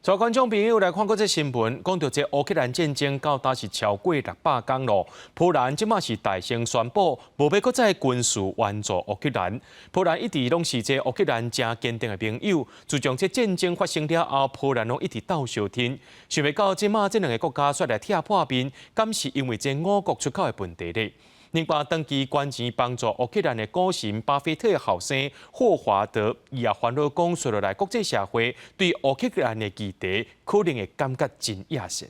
在观众朋友来看过这新闻，讲到这乌克兰战争到达是超过600天咯。波兰即马是大声宣布，无要搁再军事援助乌克兰。波兰一直拢是这乌克兰真坚定的朋友。自从这战争发生了后，波兰拢一直斗相挺。想袂到即马这两个国家煞来贴破面，敢是因为这五国出口的问题呢？另外，长期捐钱帮助乌克兰的股神巴菲特的后生霍华德，伊也烦恼讲，随落来国际社会对乌克兰的期待，可能会感觉真野心。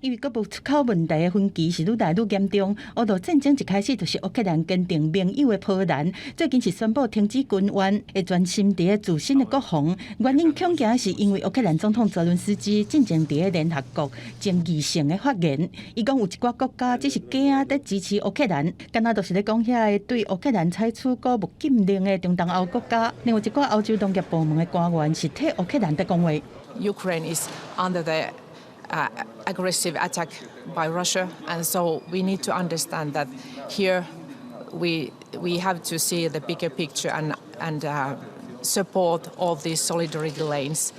因为国务出口问题的分歧是愈来愈严重，乌俄战争一开始就是乌克兰坚定盟友的波兰，最近是宣布停止军援，会专心伫自身的国防。原因恐惊是因为乌克兰总统泽伦斯基进前伫联合国争议性的发言，伊讲有一寡国家只是假在支持乌克兰，敢若就是咧讲遐个对乌克兰采取购物禁令的中东欧国家。另外一寡欧洲农业部门的官员是替乌克兰在讲话。Ukraine is under the aggressive attack by Russia, and so we need to understand that here we have to see the bigger picture and support all these solidarity lanes,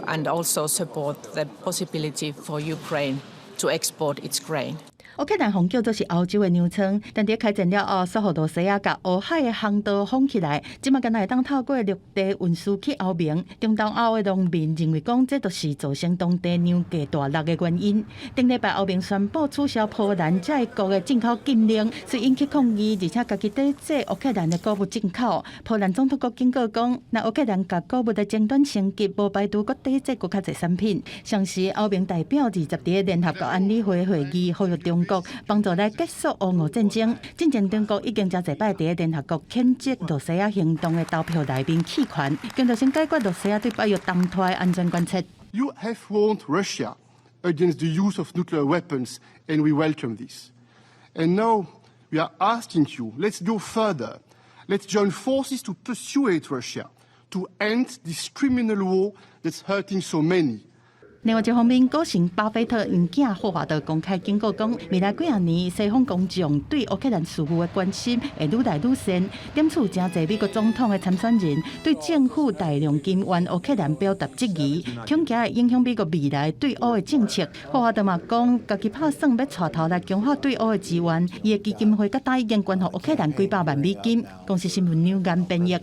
and also support the possibility for Ukraine to export its grain. 乌克兰红叫做是欧洲的牛仓，但伫开战了后，索河罗西亚甲乌海的航道封起来，即马敢若会当透过陆地运输去欧盟。中东欧的农民认为讲，这都是造成当地粮价大落的原因。顶礼拜欧盟宣布取消波兰这国的进口禁令，是引起抗议，而且家己抵制乌克兰的谷物进口。波兰总统阁警告讲，若乌克兰甲谷物的争端升级，无排除阁抵制阁较侪产品。上时欧盟代表20伫联合国安理会会议呼吁中国帮助来结束乌俄战争。进前中国已经真侪摆伫联合国谴责罗西亚行动的投票内面弃权，强调先解决罗西亚对北约动态安全观测。You have warned Russia against the use of nuclear weapons, and we welcome this. And now we are asking you, let's go further. Let's join forces to persuade Russia to end this criminal war that's hurting so many. 另外一方面，股神巴菲特因囝霍华德公开警告讲，未来几啊年西方公众对乌克兰事务的关心会愈来愈深。点出真侪美国总统的参选人对政府大量金援乌克兰表达质疑，恐惊会影响美国未来对乌的政策。霍华德嘛讲，家己打算要带头来强化对乌的支援，伊的基金会甲大已经捐予乌克兰几百万美金。公司新闻纽眼编译。